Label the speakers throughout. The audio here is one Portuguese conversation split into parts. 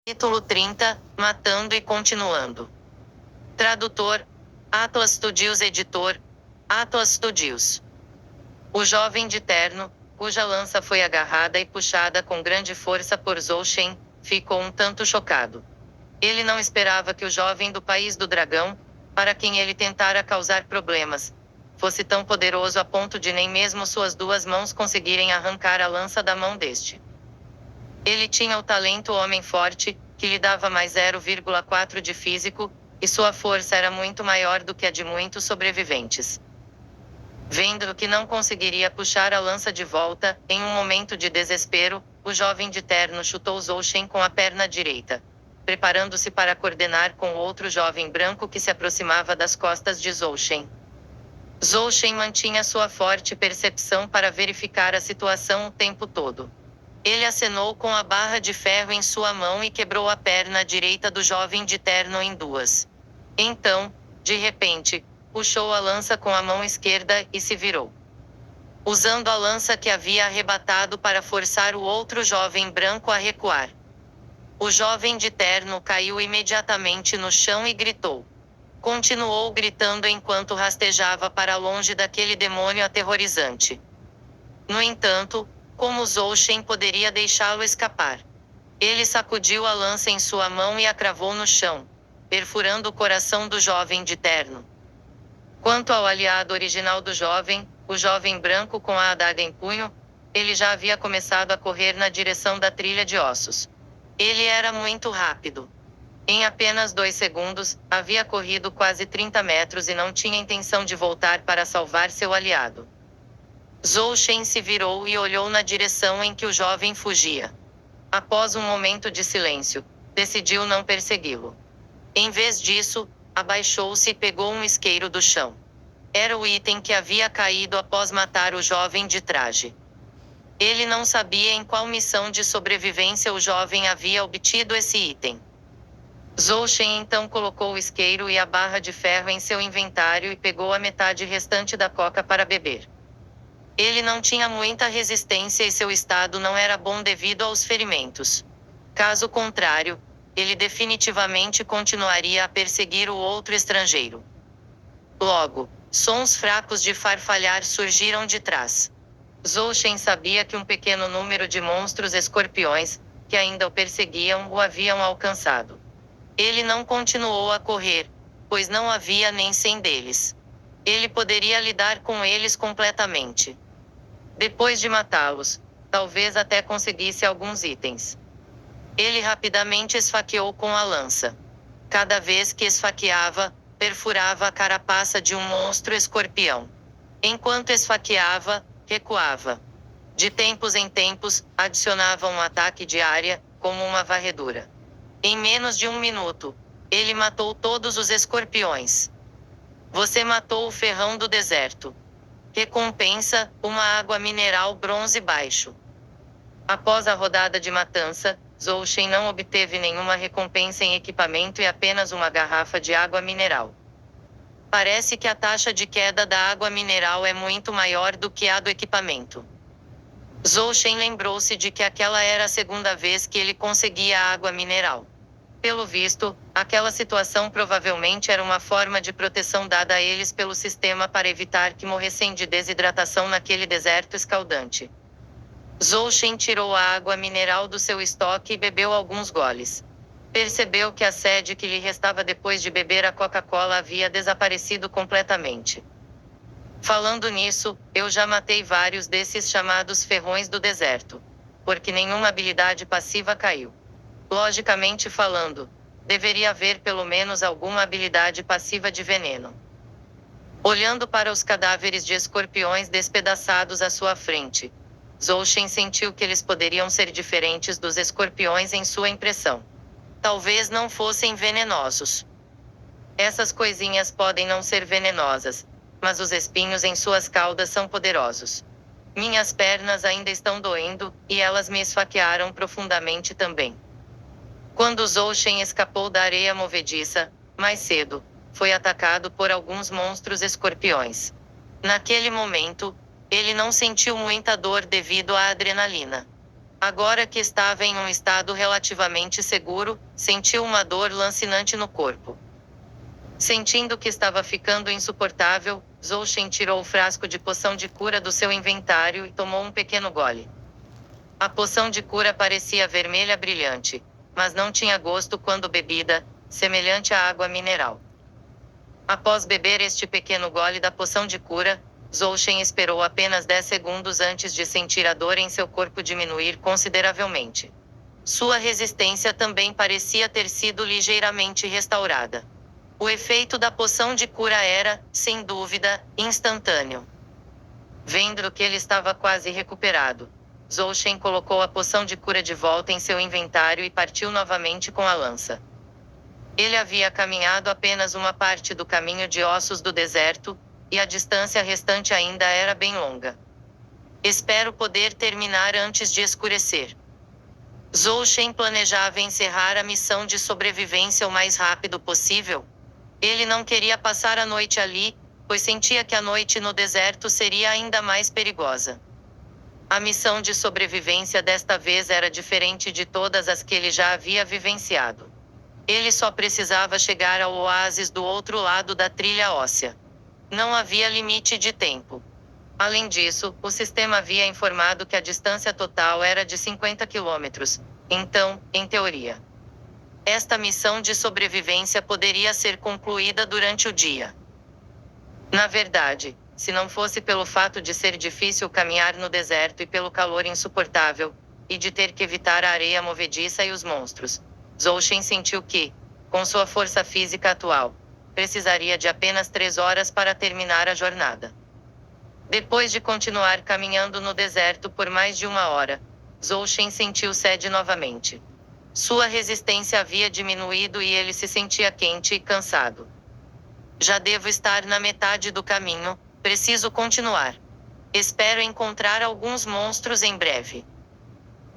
Speaker 1: Capítulo 30, Matando e Continuando. Tradutor, Atlas Studios. Editor, Atlas Studios. O jovem de terno, cuja lança foi agarrada e puxada com grande força por Zhou Shen, ficou um tanto chocado. Ele não esperava que o jovem do País do Dragão, para quem ele tentara causar problemas, fosse tão poderoso a ponto de nem mesmo suas duas mãos conseguirem arrancar a lança da mão deste. Ele tinha o talento homem forte, que lhe dava mais 0,4 de físico, e sua força era muito maior do que a de muitos sobreviventes. Vendo que não conseguiria puxar a lança de volta, em um momento de desespero, o jovem de terno chutou Zhou Shen com a perna direita, preparando-se para coordenar com o outro jovem branco que se aproximava das costas de Zhou Shen. Zhou Shen mantinha sua forte percepção para verificar a situação o tempo todo. Ele acenou com a barra de ferro em sua mão e quebrou a perna direita do jovem de terno em duas. Então, de repente, puxou a lança com a mão esquerda e se virou, usando a lança que havia arrebatado para forçar o outro jovem branco a recuar. O jovem de terno caiu imediatamente no chão e gritou. Continuou gritando enquanto rastejava para longe daquele demônio aterrorizante. No entanto, como Zhou Shen poderia deixá-lo escapar? Ele sacudiu a lança em sua mão e a cravou no chão, perfurando o coração do jovem de terno. Quanto ao aliado original do jovem, o jovem branco com a adaga em punho, ele já havia começado a correr na direção da trilha de ossos. Ele era muito rápido. Em apenas 2 segundos, havia corrido quase 30 metros e não tinha intenção de voltar para salvar seu aliado. Zhou Shen se virou e olhou na direção em que o jovem fugia. Após um momento de silêncio, decidiu não persegui-lo. Em vez disso, abaixou-se e pegou um isqueiro do chão. Era o item que havia caído após matar o jovem de traje. Ele não sabia em qual missão de sobrevivência o jovem havia obtido esse item. Zhou Shen então colocou o isqueiro e a barra de ferro em seu inventário e pegou a metade restante da coca para beber. Ele não tinha muita resistência e seu estado não era bom devido aos ferimentos. Caso contrário, ele definitivamente continuaria a perseguir o outro estrangeiro. Logo, sons fracos de farfalhar surgiram de trás. Zhou Shen sabia que um pequeno número de monstros escorpiões, que ainda o perseguiam, o haviam alcançado. Ele não continuou a correr, pois não havia nem 100 deles. Ele poderia lidar com eles completamente. Depois de matá-los, talvez até conseguisse alguns itens. Ele rapidamente esfaqueou com a lança. Cada vez que esfaqueava, perfurava a carapaça de um monstro escorpião. Enquanto esfaqueava, recuava. De tempos em tempos, adicionava um ataque de área, como uma varredura. Em menos de 1 minuto, ele matou todos os escorpiões. Você matou o ferrão do deserto. Recompensa, uma água mineral bronze baixo. Após a rodada de matança, Zhou Shen não obteve nenhuma recompensa em equipamento e apenas uma garrafa de água mineral. Parece que a taxa de queda da água mineral é muito maior do que a do equipamento. Zhou Shen lembrou-se de que aquela era a segunda vez que ele conseguia água mineral. Pelo visto, aquela situação provavelmente era uma forma de proteção dada a eles pelo sistema para evitar que morressem de desidratação naquele deserto escaldante. Zhou Shen tirou a água mineral do seu estoque e bebeu alguns goles. Percebeu que a sede que lhe restava depois de beber a Coca-Cola havia desaparecido completamente. Falando nisso, eu já matei vários desses chamados ferrões do deserto. Porque nenhuma habilidade passiva caiu. Logicamente falando, deveria haver pelo menos alguma habilidade passiva de veneno. Olhando para os cadáveres de escorpiões despedaçados à sua frente, Zhou Shen sentiu que eles poderiam ser diferentes dos escorpiões em sua impressão. Talvez não fossem venenosos. Essas coisinhas podem não ser venenosas, mas os espinhos em suas caudas são poderosos. Minhas pernas ainda estão doendo, e elas me esfaquearam profundamente também. Quando Zhou Shen escapou da areia movediça, mais cedo, foi atacado por alguns monstros escorpiões. Naquele momento, ele não sentiu muita dor devido à adrenalina. Agora que estava em um estado relativamente seguro, sentiu uma dor lancinante no corpo. Sentindo que estava ficando insuportável, Zhou Shen tirou o frasco de poção de cura do seu inventário e tomou um pequeno gole. A poção de cura parecia vermelha brilhante, mas não tinha gosto quando bebida, semelhante à água mineral. Após beber este pequeno gole da poção de cura, Zhou Shen esperou apenas 10 segundos antes de sentir a dor em seu corpo diminuir consideravelmente. Sua resistência também parecia ter sido ligeiramente restaurada. O efeito da poção de cura era, sem dúvida, instantâneo. Vendo que ele estava quase recuperado, Zhou Shen colocou a poção de cura de volta em seu inventário e partiu novamente com a lança. Ele havia caminhado apenas uma parte do caminho de ossos do deserto, e a distância restante ainda era bem longa. Espero poder terminar antes de escurecer. Zhou Shen planejava encerrar a missão de sobrevivência o mais rápido possível. Ele não queria passar a noite ali, pois sentia que a noite no deserto seria ainda mais perigosa. A missão de sobrevivência desta vez era diferente de todas as que ele já havia vivenciado. Ele só precisava chegar ao oásis do outro lado da trilha óssea. Não havia limite de tempo. Além disso, o sistema havia informado que a distância total era de 50 quilômetros. Então, em teoria, esta missão de sobrevivência poderia ser concluída durante o dia. Na verdade, se não fosse pelo fato de ser difícil caminhar no deserto e pelo calor insuportável, e de ter que evitar a areia movediça e os monstros, Zhou Shen sentiu que, com sua força física atual, precisaria de apenas 3 horas para terminar a jornada. Depois de continuar caminhando no deserto por mais de 1 hora, Zhou Shen sentiu sede novamente. Sua resistência havia diminuído e ele se sentia quente e cansado. Já devo estar na metade do caminho, preciso continuar. Espero encontrar alguns monstros em breve.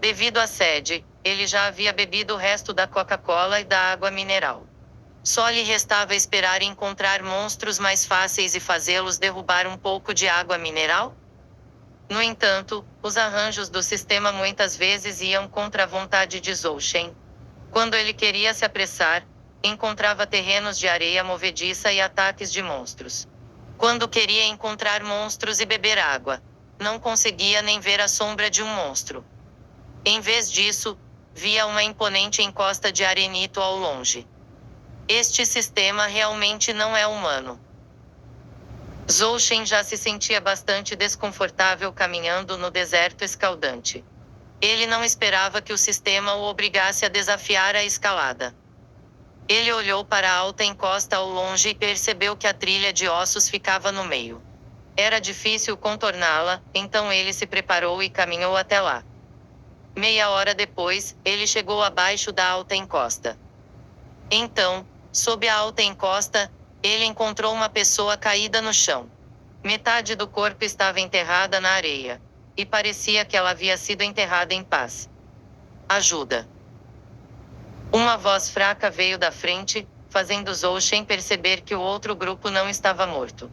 Speaker 1: Devido à sede, ele já havia bebido o resto da Coca-Cola e da água mineral. Só lhe restava esperar encontrar monstros mais fáceis e fazê-los derrubar um pouco de água mineral? No entanto, os arranjos do sistema muitas vezes iam contra a vontade de Zhou Shen. Quando ele queria se apressar, encontrava terrenos de areia movediça e ataques de monstros. Quando queria encontrar monstros e beber água, não conseguia nem ver a sombra de um monstro. Em vez disso, via uma imponente encosta de arenito ao longe. Este sistema realmente não é humano. Zhou Shen já se sentia bastante desconfortável caminhando no deserto escaldante. Ele não esperava que o sistema o obrigasse a desafiar a escalada. Ele olhou para a alta encosta ao longe e percebeu que a trilha de ossos ficava no meio. Era difícil contorná-la, então ele se preparou e caminhou até lá. Meia hora depois, ele chegou abaixo da alta encosta. Então, sob a alta encosta, ele encontrou uma pessoa caída no chão. Metade do corpo estava enterrada na areia. E parecia que ela havia sido enterrada em paz. Ajuda! Uma voz fraca veio da frente, fazendo Zhou Shen perceber que o outro grupo não estava morto.